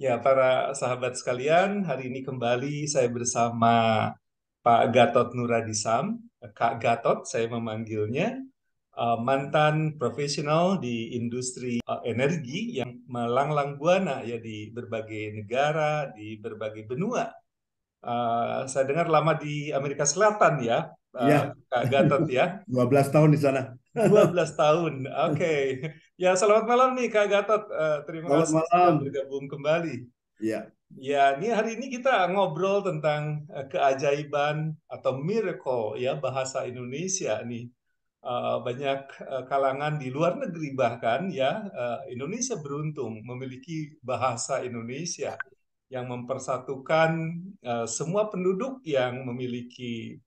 Ya, para sahabat sekalian, hari ini kembali saya bersama Pak Gatot Nuradisam. Kak Gatot, saya memanggilnya, mantan profesional di industri energi yang melanglang buana ya di berbagai negara, di berbagai benua. Saya dengar lama di Amerika Selatan ya, Iya, Kak Gatot ya. 12 tahun di sana. 12 tahun, oke. Ya, selamat malam nih Kak Gatot. Terima Selamat kasih sudah malam. bergabung kembali. Iya, Ya, ini hari ini kita ngobrol tentang keajaiban atau miracle ya bahasa Indonesia nih. Banyak kalangan di luar negeri bahkan ya Indonesia beruntung memiliki bahasa Indonesia yang mempersatukan semua penduduk yang memiliki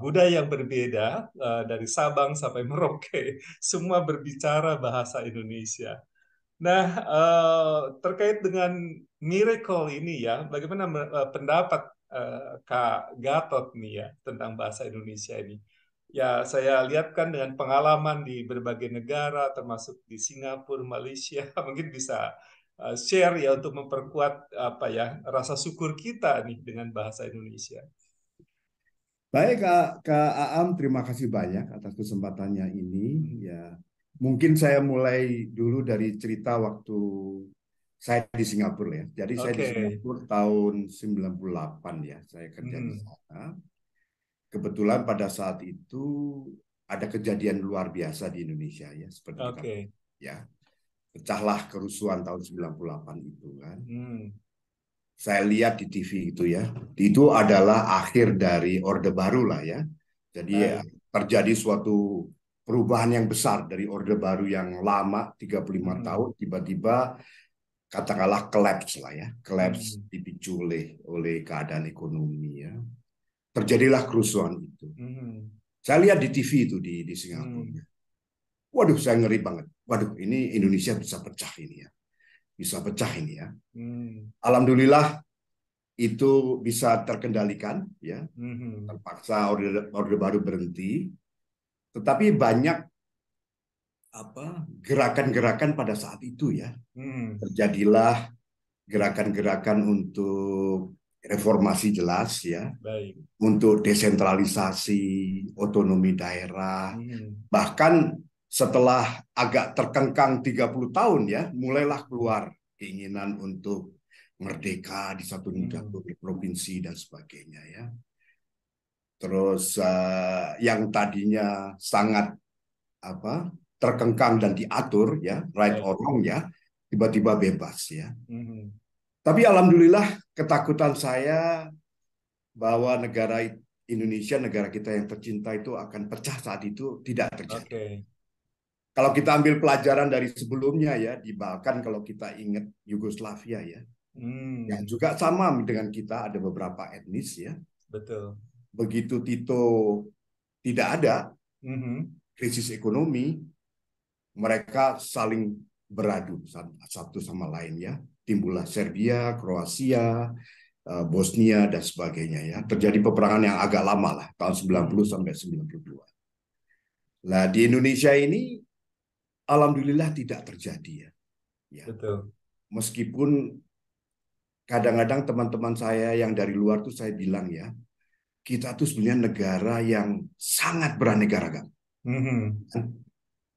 budaya yang berbeda dari Sabang sampai Merauke, semua berbicara bahasa Indonesia. Nah, terkait dengan miracle ini ya, bagaimana pendapat Kak Gatot nih ya tentang bahasa Indonesia ini? Ya, saya lihat kan dengan pengalaman di berbagai negara, termasuk di Singapura, Malaysia, mungkin bisa share ya untuk memperkuat apa ya rasa syukur kita nih dengan bahasa Indonesia. baik Kak Aam, terima kasih banyak atas kesempatannya ini. Hmm. Ya, mungkin saya mulai dulu dari cerita waktu saya di Singapura ya. Jadi saya di Oke. Singapura tahun 98 ya, saya kerja di Hmm. sana. Kebetulan pada saat itu ada kejadian luar biasa di Indonesia ya, seperti kita Oke. ya. Pecahlah kerusuhan tahun 98 itu kan. Hmm. Saya lihat di TV itu ya, itu adalah akhir dari Orde Baru lah ya. Jadi ya, Baik. terjadi suatu perubahan yang besar dari Orde Baru yang lama 35 Hmm. tahun tiba-tiba katakanlah collapse lah ya, collapse Hmm. dipicu oleh keadaan ekonomi ya. Terjadilah kerusuhan itu. Hmm. Saya lihat di TV itu di Singapura. Hmm. Waduh, saya ngeri banget. Waduh, ini Indonesia bisa pecah ini ya. Bisa pecah ini ya. Hmm. Alhamdulillah itu bisa terkendalikan ya, Hmm. terpaksa orde baru berhenti, tetapi banyak gerakan-gerakan pada saat itu ya, Hmm. terjadilah gerakan-gerakan untuk reformasi jelas ya, Baik. untuk desentralisasi otonomi daerah, Hmm. bahkan setelah agak terkengkang 30 tahun ya, mulailah Hmm. keluar keinginan untuk merdeka di satu Hmm. provinsi dan sebagainya ya. Terus yang tadinya sangat apa terkengkang dan diatur ya, right Baik. or wrong ya, tiba-tiba bebas ya. Hmm. Tapi alhamdulillah ketakutan saya bahwa negara Indonesia, negara kita yang tercinta itu akan pecah saat itu tidak terjadi. Oke. Kalau kita ambil pelajaran dari sebelumnya ya, di Balkan kalau kita ingat Yugoslavia ya, yang Hmm. juga sama dengan kita ada beberapa etnis ya. Betul. Begitu Tito tidak ada Hmm. krisis ekonomi, mereka saling beradu satu sama lain ya. Timbullah Serbia, Kroasia, Bosnia dan sebagainya ya. Terjadi peperangan yang agak lama lah, tahun 90 Hmm. sampai 92. Nah, di Indonesia ini alhamdulillah tidak terjadi ya. Ya. Betul. Meskipun kadang-kadang teman-teman saya yang dari luar tuh saya bilang ya, kita tuh sebenarnya negara yang sangat beraneka ragam. Hmm.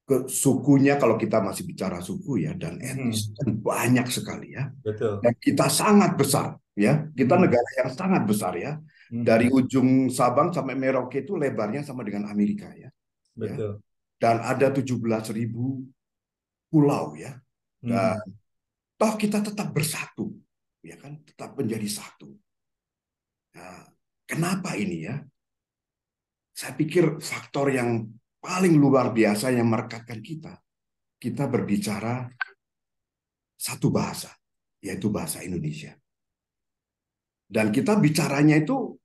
Ke sukunya kalau kita masih bicara suku ya dan etnis Hmm. kan banyak sekali ya. Betul. Dan kita sangat besar ya. Kita Hmm. negara yang sangat besar ya. Dari Hmm. ujung Sabang sampai Merauke itu lebarnya sama dengan Amerika ya. Ya. Betul. Dan ada 17.000 pulau ya. Dan Hmm. toh kita tetap bersatu ya kan, tetap menjadi satu. Nah, kenapa ini ya? Saya pikir faktor yang paling luar biasa yang merekatkan kita, kita berbicara satu bahasa, yaitu bahasa Indonesia. Dan kita bicaranya itu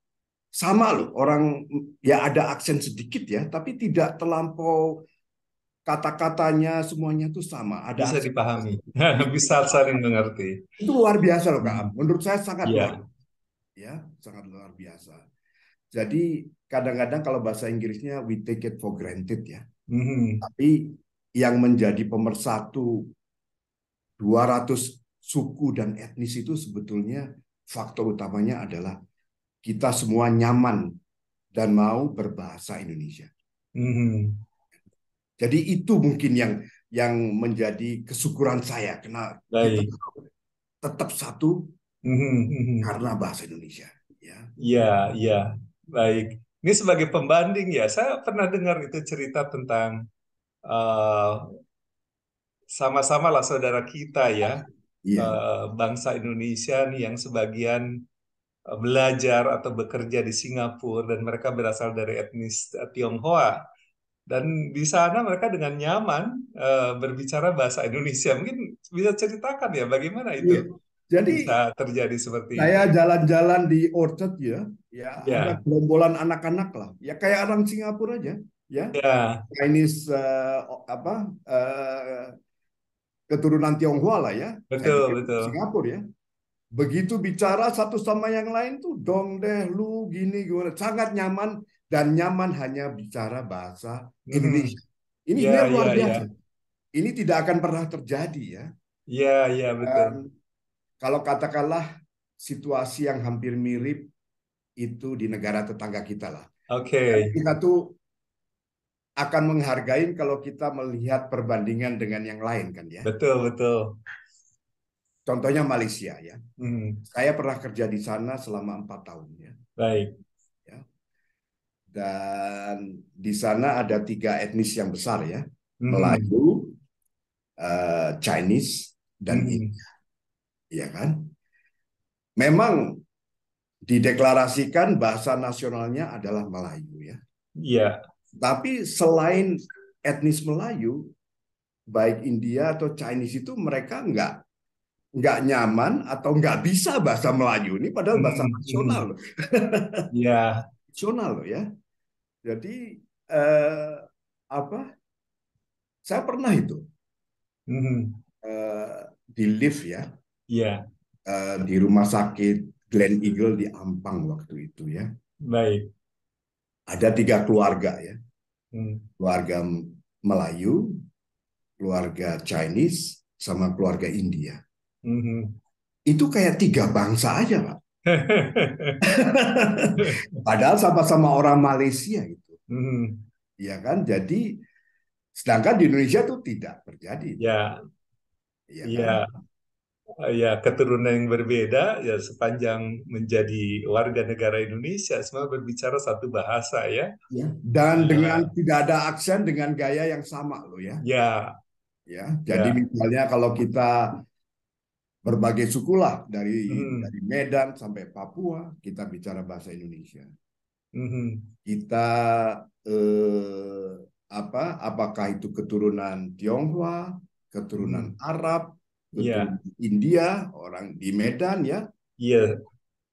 sama loh, orang ya ada aksen sedikit ya, tapi tidak terlampau kata-katanya semuanya itu sama. Ada Bisa aksen dipahami. sedikit. Bisa saling mengerti. Itu luar biasa loh Kak. Hmm. Menurut saya sangat luar Ya. ya, sangat luar biasa. Jadi kadang-kadang kalau bahasa Inggrisnya we take it for granted ya. Hmm. Tapi yang menjadi pemersatu 200 suku dan etnis itu sebetulnya faktor utamanya adalah kita semua nyaman dan mau berbahasa Indonesia. Mhm. Jadi itu mungkin yang menjadi kesyukuran saya karena kita Baik. tetap satu Mhm, mhm. karena bahasa Indonesia. Ya, Iya, iya. Baik. Ini sebagai pembanding ya, saya pernah dengar itu cerita tentang eh, sama-sama lah saudara kita ya, iya, bangsa Indonesia nih yang sebagian belajar atau bekerja di Singapura dan mereka berasal dari etnis Tionghoa. Dan di sana mereka dengan nyaman berbicara bahasa Indonesia. Mungkin bisa ceritakan ya bagaimana itu iya. Jadi bisa terjadi seperti itu. saya jalan-jalan di Orchard ya, ya ada Ya, gerombolan anak-anak lah, ya kayak orang Singapura aja, ya ya, Chinese apa eh, keturunan Tionghoa lah ya. Saya betul, pikir betul. Singapura ya. Begitu bicara satu sama yang lain tuh dong deh lu gini gimana sangat nyaman dan nyaman hanya bicara bahasa Mhm. Indonesia. Ini Ya, luar ya, biasa. ya. Ini tidak akan pernah terjadi ya. Ya, ya, betul. Dan kalau katakanlah situasi yang hampir mirip itu di negara tetangga kita lah. Oke, Dan kita tuh akan menghargai kalau kita melihat perbandingan dengan yang lain kan ya. betul, betul. Contohnya Malaysia ya. Mhm. Saya pernah kerja di sana selama 4 tahun ya. Baik. Ya. Dan di sana ada 3 etnis yang besar ya. Mhm. Melayu, Chinese, dan Mhm. India. Ya kan? Memang dideklarasikan bahasa nasionalnya adalah Melayu ya. Ya. Tapi selain etnis Melayu, baik India atau Chinese itu mereka nggak nyaman atau nggak bisa bahasa Melayu ini padahal bahasa Mhm. nasional Mhm. loh. Ya. Nasional loh ya. Jadi eh, apa? Saya pernah itu Mhm. di lift ya Ya. di rumah sakit Glen Eagle di Ampang waktu itu ya. Baik. Ada 3 keluarga ya, Mhm. keluarga Melayu, keluarga Chinese, sama keluarga India. Mhm. Itu kayak 3 bangsa aja, Pak. Padahal sama-sama orang Malaysia itu. Mhm. Ya kan? Jadi sedangkan di Indonesia itu tidak terjadi itu. Ya, Ya kan? ya, ya, keturunan yang berbeda ya sepanjang menjadi warga negara Indonesia semua berbicara satu bahasa ya. Ya. Dan dengan Eh, tidak ada aksen dengan gaya yang sama loh ya. ya, Ya, jadi ya. misalnya kalau kita berbagai suku lah dari Mhm. Medan sampai Papua kita bicara bahasa Indonesia. Mhm. Kita eh, apakah itu keturunan Tionghoa, keturunan Mhm. Arab, Ya, keturunan India, orang di Medan ya, iya,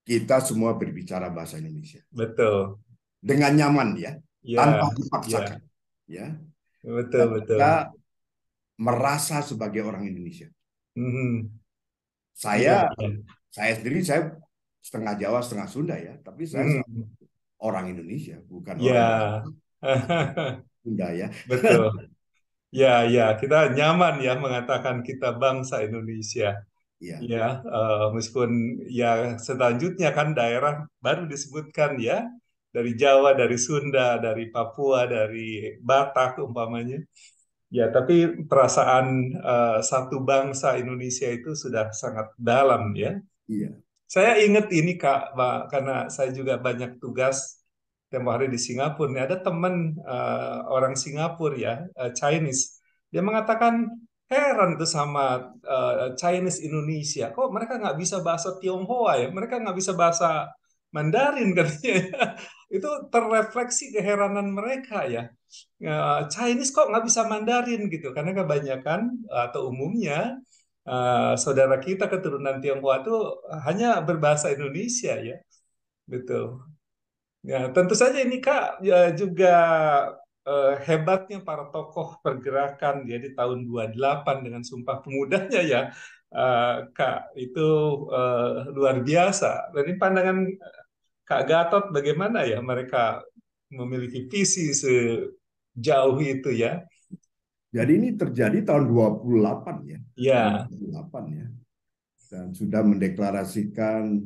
kita semua berbicara bahasa Indonesia betul. dengan nyaman ya, tanpa Ya, dipaksakan ya, ya. betul, Dan betul. kita merasa sebagai orang Indonesia. Mhm. Iya, Saya iya. saya sendiri saya setengah Jawa, setengah Sunda ya, tapi saya Mhm. orang Indonesia, bukan orang Ya, Sunda ya. betul. Ya, ya, kita nyaman ya mengatakan kita bangsa Indonesia. Iya, Ya, meskipun ya selanjutnya kan daerah baru disebutkan ya dari Jawa, dari Sunda, dari Papua, dari Batak umpamanya. Ya, tapi perasaan satu bangsa Indonesia itu sudah sangat dalam ya. iya. Saya ingat ini Kak, Pak, karena saya juga banyak tugas tempo hari di Singapura. Nih, ada teman orang Singapura ya, Chinese. Dia mengatakan heran tuh sama Chinese Indonesia. Kok mereka nggak bisa bahasa Tionghoa ya? Mereka nggak bisa bahasa Mandarin katanya. Itu terrefleksi keheranan mereka ya. Chinese kok nggak bisa Mandarin gitu? Karena kebanyakan atau umumnya saudara kita keturunan Tionghoa itu hanya berbahasa Indonesia ya, betul. Ya, tentu saja ini Kak ya juga hebatnya para tokoh pergerakan ya di tahun 28 dengan Sumpah Pemudanya ya, Kak itu luar biasa. Dan ini pandangan Kak Gatot bagaimana ya mereka memiliki visi sejauh itu ya? Jadi ini terjadi tahun 28 ya. Tahun Ya, 28 ya. dan sudah mendeklarasikan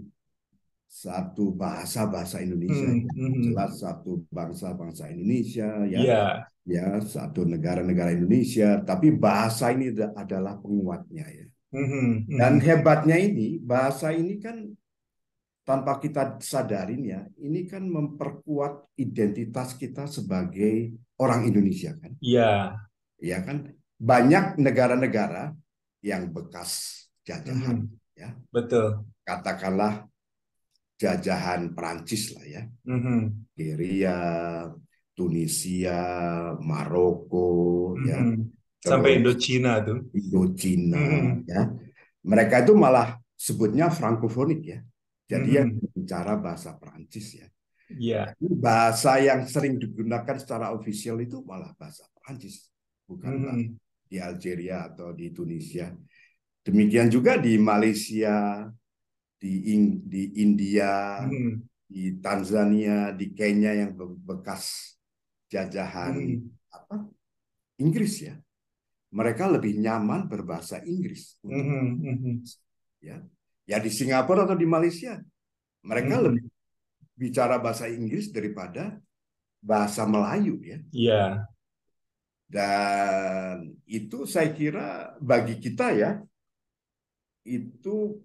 satu bahasa Indonesia, Hmm, ya. mhm. Jelas satu bangsa Indonesia, ya, Ya, ya, satu negara Indonesia, tapi bahasa ini adalah penguatnya, ya. mhm, Dan mhm. hebatnya ini, bahasa ini kan tanpa kita sadarin, ya, ini kan memperkuat identitas kita sebagai orang Indonesia, kan. Ya, Ya kan, banyak negara-negara yang bekas jajahan, mhm. ya, Betul. katakanlah jajahan Perancis lah, ya, Mhm, Nigeria, Tunisia, Maroko, ya, mhm. Sampai terus Indochina tuh. Indochina, Mhm, ya. Mereka itu malah sebutnya Frankofonik, ya. Jadi yang mhm. bicara bahasa Perancis, ya. Ya, Bahasa yang sering digunakan secara ofisial itu malah bahasa Perancis, bukan bahasa mhm, di Algeria atau di Tunisia. Demikian juga di Malaysia, di India, mhm, di Tanzania, di Kenya yang bekas jajahan mhm, apa Inggris, ya. Mereka lebih nyaman berbahasa Inggris untuk mhm, mhm, ya. Ya di Singapura atau di Malaysia, mereka lebih mhm. bicara bahasa Inggris daripada bahasa Melayu, ya. Ya, Dan itu saya kira bagi kita, ya, itu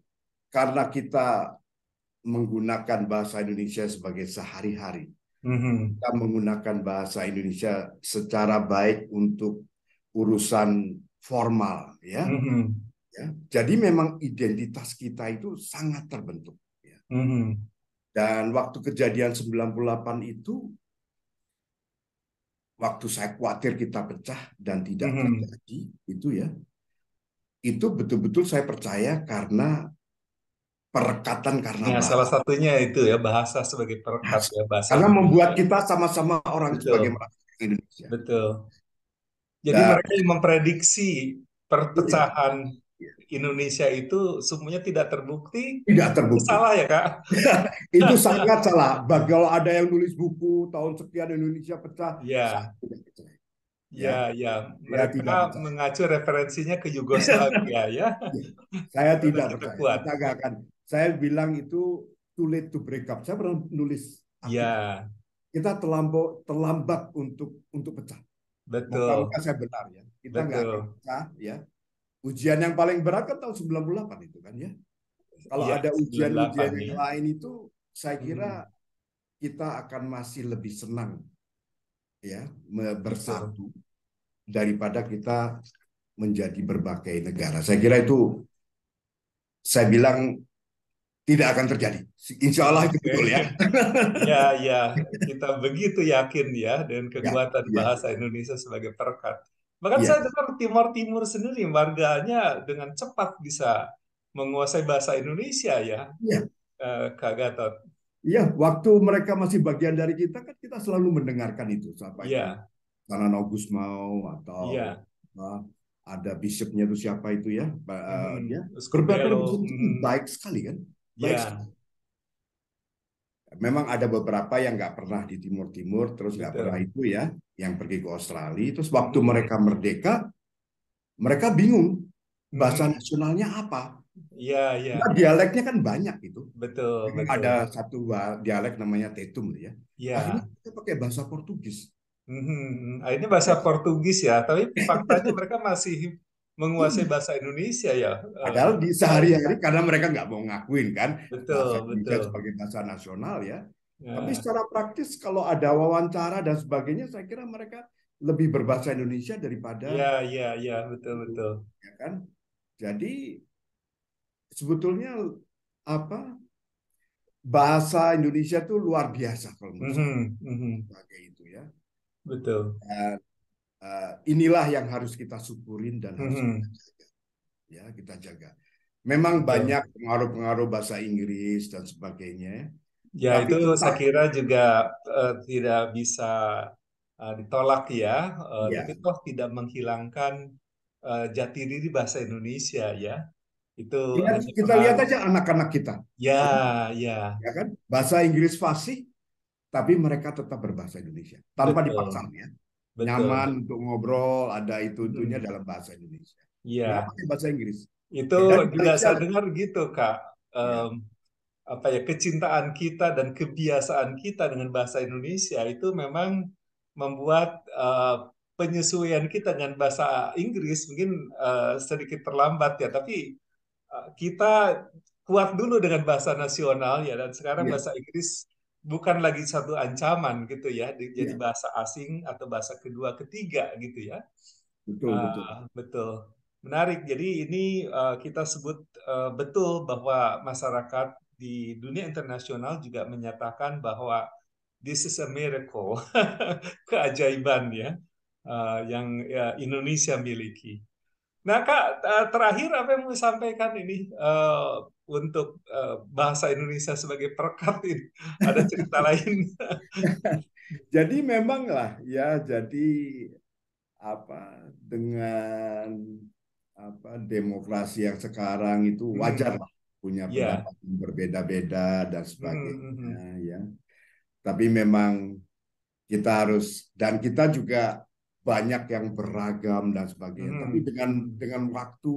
karena kita menggunakan bahasa Indonesia sebagai sehari-hari. mhm, Kita menggunakan bahasa Indonesia secara baik untuk urusan formal, ya. mhm, Ya. Jadi memang identitas kita itu sangat terbentuk, ya. mhm, Dan waktu kejadian 98 itu, waktu saya khawatir kita pecah dan tidak mhm. terjadi, itu, ya, itu betul-betul saya percaya karena perekatan karena Ya, salah bahasa. satunya itu ya bahasa sebagai perekat ya bahasa Karena membuat Indonesia. kita sama-sama orang sebagai Betul, Indonesia. betul. Jadi Dan mereka yang memprediksi iya, perpecahan iya, Indonesia itu semuanya tidak terbukti. tidak Itu terbukti. salah ya, Kak? Itu sangat salah. Kalau ada yang nulis buku tahun sekian Indonesia pecah, saya Ya, tidak percaya. ya, Ya, ya. saya Mereka tidak percaya. mengacu referensinya ke Yugoslavia ya. Ya, saya Karena tidak kita percaya. kuat. Kita nggak akan. Saya bilang itu too late to break up. Saya pernah nulis artikel. Ya, Kita terlambat untuk pecah. Moga-moga betul, saya benar, ya. Kita nggak akan betul. pecah, ya. Ujian yang paling berat kan tahun 98 itu, kan, ya. Kalau Iya, ada 98 ujian-ujian yang ya. lain itu, saya kira Mhm, kita akan masih lebih senang, ya, betul. bersatu daripada kita menjadi berbagai negara. Saya kira itu, saya bilang tidak akan terjadi. Insya Allah itu Oke. betul, ya. Ya, ya, kita begitu yakin ya dengan Ya, kekuatan ya, bahasa Indonesia sebagai perekat. Bahkan ya, saya dengar Timor Timur sendiri warganya dengan cepat bisa menguasai bahasa Indonesia ya, ya, Kak Gatot. ya. Waktu mereka masih bagian dari kita, kan kita selalu mendengarkan itu, siapa itu Iya, Tanan August mau, atau iya. uh, ada bishopnya itu siapa itu, ya, dia Mhm. berbagai Scubelo. bahasa itu kan Mhm. baik sekali, kan, baik sekali. Iya, Memang ada beberapa yang nggak pernah di Timur Timur, terus nggak pernah betul. itu, ya, yang pergi ke Australia, terus waktu Mhm. mereka merdeka, mereka bingung bahasa Mhm. nasionalnya apa. Iya, Karena iya. dialeknya kan banyak itu. Betul, Memang ada betul. satu dialek namanya Tetum, ya. Akhirnya Iya. kita pakai bahasa Portugis. Mhm. Ini bahasa Ya, Portugis ya, tapi faktanya mereka masih menguasai iya. bahasa Indonesia ya. Padahal di Baik. sehari-hari karena mereka nggak mau ngakuin, kan, bahasa Betul, Indonesia betul. sebagai bahasa nasional, ya. Tapi Ya, secara praktis kalau ada wawancara dan sebagainya, saya kira mereka lebih berbahasa Indonesia daripada ya, ya, ya, betul, itu, betul. ya kan. Jadi sebetulnya apa bahasa Indonesia itu luar biasa kalau menurut saya Mhm, mhm. sebagai itu, ya. Betul. Dan, inilah yang harus kita syukurin dan harus kita Mhm. jaga, ya, kita jaga. Memang Betul. banyak pengaruh-pengaruh bahasa Inggris dan sebagainya, Ya, itu tapi saya tetap, kira juga tidak bisa ditolak ya, tapi ya, toh tidak menghilangkan jati diri bahasa Indonesia ya. Itu hanya kita lihat pengaruh. aja anak-anak kita, Ya, ya, ya kan, bahasa Inggris fasih, tapi mereka tetap berbahasa Indonesia tanpa dipaksa, betul, ya. betul. Nyaman untuk ngobrol, ada itu-itunya Mhm. dalam bahasa Indonesia. Nggak Iya, pakai bahasa Inggris. Itu Ya, dan di juga Malaysia, saya dengar gitu, Kak. ya, Em, apa ya, kecintaan kita dan kebiasaan kita dengan bahasa Indonesia itu memang membuat penyesuaian kita dengan bahasa Inggris mungkin sedikit terlambat ya, tapi kita kuat dulu dengan bahasa nasional ya, dan sekarang iya, bahasa Inggris bukan lagi satu ancaman gitu ya, jadi iya, bahasa asing atau bahasa kedua ketiga gitu ya. betul, betul. Betul. Menarik. Jadi ini kita sebut betul bahwa masyarakat di dunia internasional juga menyatakan bahwa this is a miracle, keajaiban ya, yang ya, Indonesia miliki. Nah, Kak, terakhir apa yang mau sampaikan ini untuk bahasa Indonesia sebagai perekat ini? Ada cerita lain? Jadi memang lah ya, jadi dengan demokrasi yang sekarang itu wajar Hmm, lah punya ya. pendapat yang berbeda-beda dan Hmm, hmm, sebagainya hmm. ya. Tapi memang kita harus, dan kita juga banyak yang beragam dan sebagainya. Tapi Hmm, hmm, dengan waktu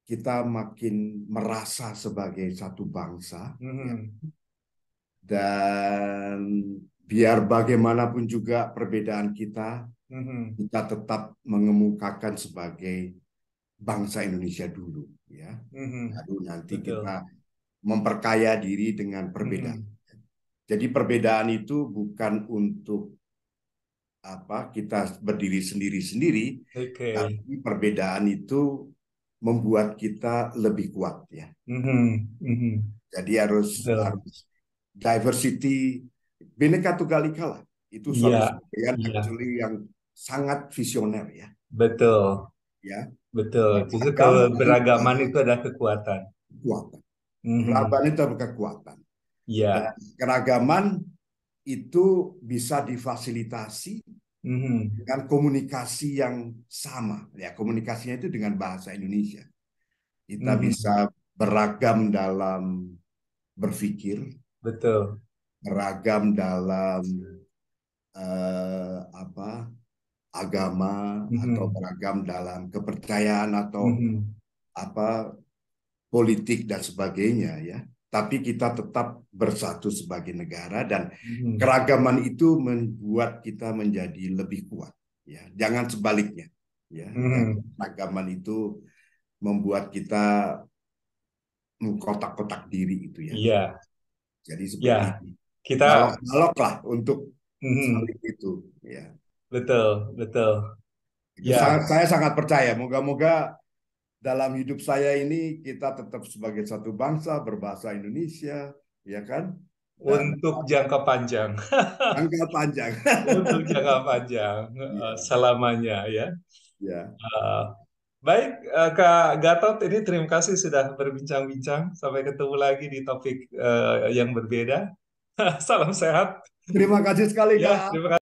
kita makin merasa sebagai satu bangsa hmm, ya, hmm, dan biar bagaimanapun juga perbedaan kita, hmm, hmm. kita tetap mengemukakan sebagai bangsa Indonesia dulu ya. Mhm, Baru nanti betul. kita memperkaya diri dengan perbedaan. Mhm, Jadi perbedaan itu bukan untuk kita berdiri sendiri-sendiri, oke. tapi perbedaan itu membuat kita lebih kuat ya. Mhm, mhm, Jadi harus betul. harus diversity, Bhinneka Tunggal Ika lah. Itu Iya, suatu slogan iya, actually yang sangat visioner ya. betul, Ya, betul. Justru beragam tapi keberagaman itu ada kekuatan. kekuatan. Mhm, Keragaman itu adalah kekuatan. Dan iya, keragaman itu bisa difasilitasi mhm, dengan komunikasi yang sama. Ya, komunikasinya itu dengan bahasa Indonesia. Kita mhm, bisa beragam dalam berpikir, betul. beragam dalam apa agama, atau Mhm, beragam dalam kepercayaan, atau mhm, apa politik dan sebagainya ya. Tapi kita tetap bersatu sebagai negara, dan mhm, keragaman itu membuat kita menjadi lebih kuat ya. Jangan sebaliknya ya. Jangan mhm. keragaman itu membuat kita mengkotak-kotak diri itu ya. Iya, Jadi seperti ya. Kita, balok-balok lah untuk mhm, saling itu ya. betul, betul. Itu Ya, saya sangat percaya. Moga-moga dalam hidup saya ini kita tetap sebagai satu bangsa berbahasa Indonesia, ya kan? Dan untuk jangka panjang. jangka panjang. Untuk jangka panjang, Iya, selamanya ya. ya. Eh, Baik, Kak Gatot, ini terima kasih sudah berbincang-bincang. Sampai ketemu lagi di topik yang berbeda. Salam sehat. Terima kasih sekali, Ya, Kak. terima kasih.